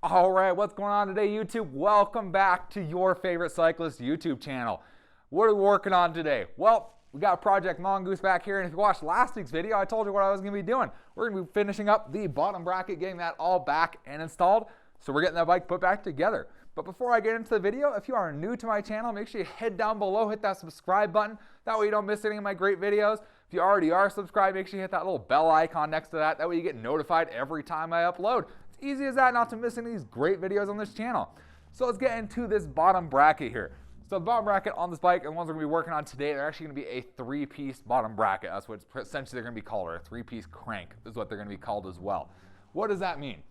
All right, what's going on today, YouTube? Welcome back to your favorite cyclist YouTube channel. What are we working on today? Well, we got Project Mongoose back here, and if you watched last week's video, I told you what I was going to be doing. We're going to be finishing up the bottom bracket, getting that all back and installed, so we're getting that bike put back together. But before I get into the video, if you are new to my channel, make sure you head down below, hit that subscribe button. That way you don't miss any of my great videos. If you already are subscribed, make sure you hit that little bell icon next to that. That way you get notified every time I upload. It's easy as that, not to miss any of these great videos on this channel. So let's get into this bottom bracket here. So the bottom bracket on this bike, and the ones we're going to be working on today, they're actually going to be a three-piece bottom bracket. That's what essentially they're going to be called, or a three-piece crank is what they're going to be called as well. What does that mean?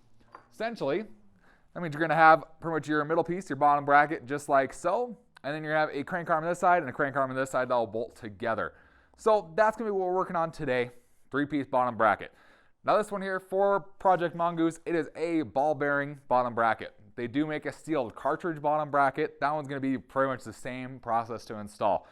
Essentially, that means you're going to have pretty much your middle piece, your bottom bracket, just like so, and then you're going to have a crank arm on this side and a crank arm on this side that will bolt together. So that's going to be what we're working on today, three-piece bottom bracket. Now this one here for Project Mongoose, it is a ball bearing bottom bracket. They do make a sealed cartridge bottom bracket. That one's going to be pretty much the same process to install.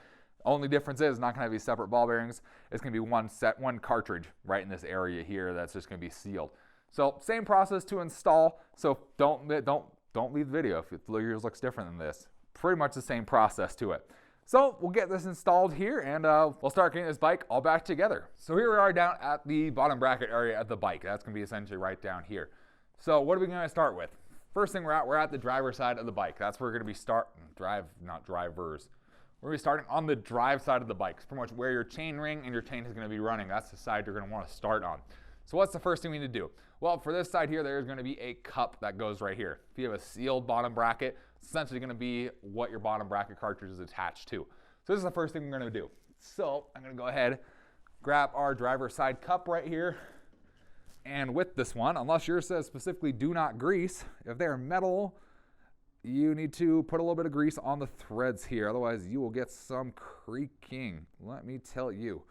Only difference is it's not going to have these separate ball bearings. It's going to be one cartridge right in this area here that's just going to be sealed. So same process to install. So don't leave the video if yours looks different than this. Pretty much the same process to it. So we'll get this installed here, and we'll start getting this bike all back together. So here we are down at the bottom bracket area of the bike. That's going to be essentially right down here. So what are we going to start with? First thing we're at the driver's side of the bike. That's where we're going to be not drivers. We're going to be starting on the drive side of the bike. It's pretty much where your chain ring and your chain is going to be running. That's the side you're going to want to start on. So what's the first thing we need to do? Well, for this side here, there's going to be a cup that goes right here. If you have a sealed bottom bracket, it's essentially going to be what your bottom bracket cartridge is attached to. So this is the first thing we're going to do. So I'm going to go ahead, grab our driver's side cup right here. And with this one, unless yours says specifically do not grease, if they're metal, you need to put a little bit of grease on the threads here. Otherwise, you will get some creaking. Let me tell you,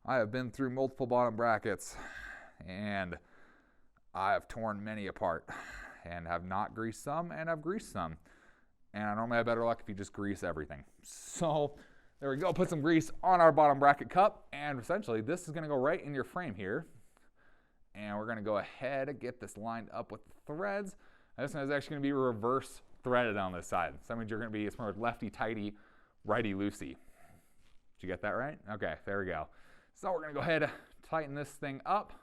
I have been through multiple bottom brackets, and I have torn many apart and have not greased some and have greased some. And I normally have better luck if you just grease everything. So there we go. Put some grease on our bottom bracket cup, and essentially this is going to go right in your frame here. And we're going to go ahead and get this lined up with the threads. And this one is actually going to be reverse threaded on this side. So that means you're going to be more lefty-tighty, righty-loosey. Did you get that right? Okay, there we go. So we're going to go ahead and tighten this thing up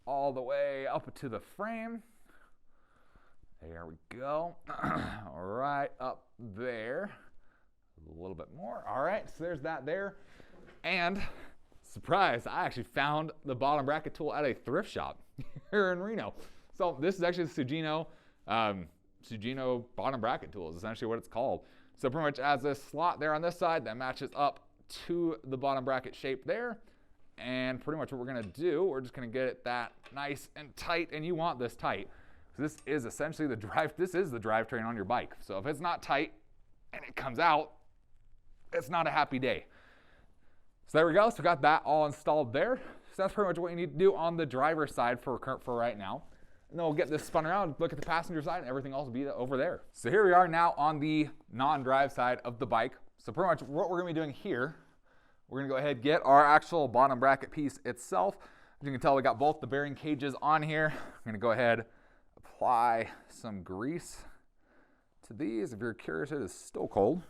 all the way up to the frame. There we go. All right, up there. A little bit more. All right, so there's that there. And surprise, I actually found the bottom bracket tool at a thrift shop here in Reno. So this is actually the Sugino bottom bracket tool is essentially what it's called. So pretty much as this slot there on this side that matches up to the bottom bracket shape there. And pretty much what we're going to do, we're just going to get it that nice and tight, and you want this tight. This is essentially the drivetrain on your bike. So if it's not tight and it comes out, it's not a happy day. So there we go. So we got that all installed there. So that's pretty much what you need to do on the driver's side for right now. And then we'll get this spun around, look at the passenger side, and everything else will be over there. So here we are now on the non-drive side of the bike. So pretty much what we're going to be doing here, we're going to go ahead and get our actual bottom bracket piece itself. As you can tell, we got both the bearing cages on here. I'm going to go ahead, apply some grease to these. If you're curious, it is still cold.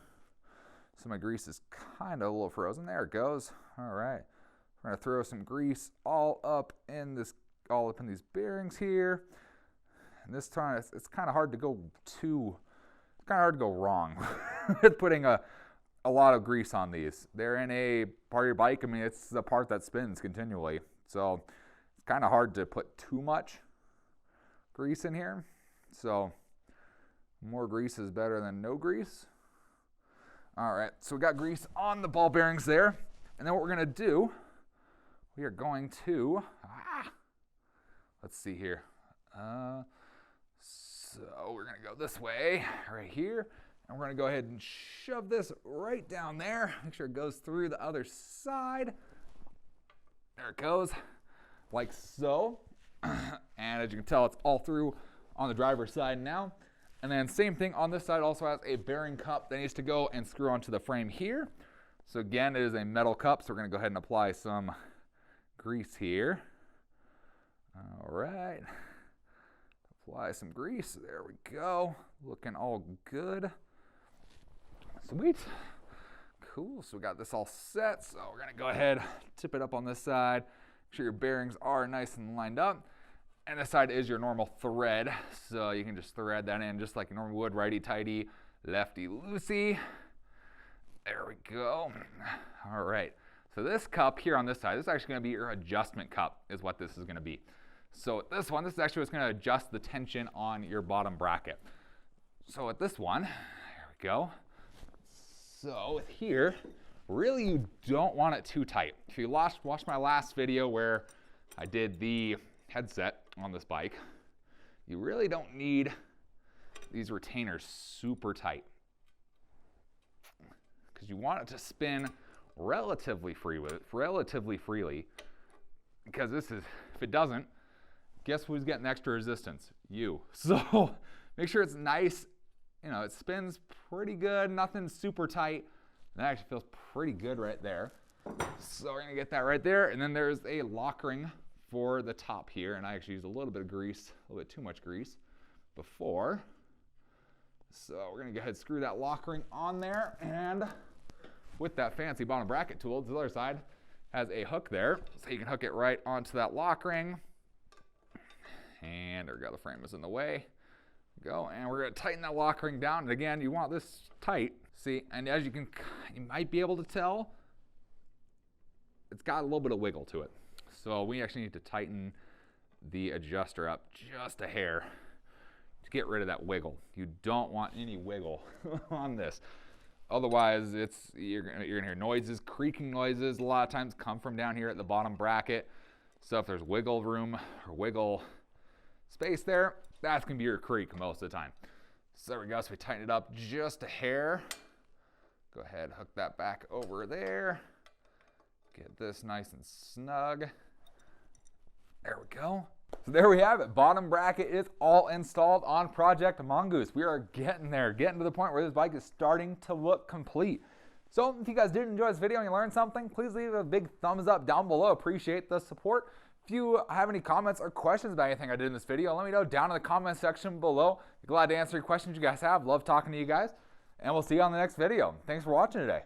So my grease is kind of a little frozen. There it goes. All right. We're going to throw some grease all up in these bearings here. And this time it's kind of hard to go wrong with putting a lot of grease on these. They're in a part of your bike. I mean, it's the part that spins continually. So it's kind of hard to put too much grease in here. So more grease is better than no grease. All right, so we got grease on the ball bearings there. And then what we're going to do, we are going to, let's see here. So we're going to go this way, right here. And we're going to go ahead and shove this right down there. Make sure it goes through the other side. There it goes, like so. And as you can tell, it's all through on the driver's side now. And then same thing on this side, also has a bearing cup that needs to go and screw onto the frame here. So again, it is a metal cup, so we're going to go ahead and apply some grease here. All right. Apply some grease. There we go. Looking all good. Sweet. Cool. So we got this all set. So we're going to go ahead, tip it up on this side. Make sure your bearings are nice and lined up. And this side is your normal thread. So you can just thread that in just like you normally would. Righty tighty, lefty loosey. There we go. All right. So this cup here on this side, this is actually going to be your adjustment cup is what this is going to be. So this one, this is actually what's going to adjust the tension on your bottom bracket. So with this one, there we go. So with here, really you don't want it too tight. If you watched my last video where I did the headset on this bike, you really don't need these retainers super tight because you want it to spin relatively freely, because this is, if it doesn't, guess who's getting extra resistance? You. So make sure it's nice, you know, it spins pretty good, nothing super tight. That actually feels pretty good right there. So we're gonna get that right there, and then there's a lock ring for the top here, and I actually used a little bit of grease, a little bit too much grease before. So we're gonna go ahead and screw that lock ring on there, and with that fancy bottom bracket tool, the other side has a hook there, so you can hook it right onto that lock ring. And there we go, the frame is in the way. Go, and we're gonna tighten that lock ring down. And again, you want this tight. See, and as you might be able to tell, it's got a little bit of wiggle to it. So we actually need to tighten the adjuster up just a hair to get rid of that wiggle. You don't want any wiggle on this. Otherwise, you're gonna hear noises, creaking noises. A lot of times come from down here at the bottom bracket. So if there's wiggle room or wiggle space there, that's gonna be your creak most of the time. So there we go, so we tighten it up just a hair. Go ahead, hook that back over there. Get this nice and snug. There we go. So there we have it. Bottom bracket is all installed on Project Mongoose. We are getting there, getting to the point where this bike is starting to look complete. So if you guys did enjoy this video and you learned something, please leave a big thumbs up down below. Appreciate the support. If you have any comments or questions about anything I did in this video, let me know down in the comment section below. Be glad to answer your questions you guys have. Love talking to you guys. And we'll see you on the next video. Thanks for watching today.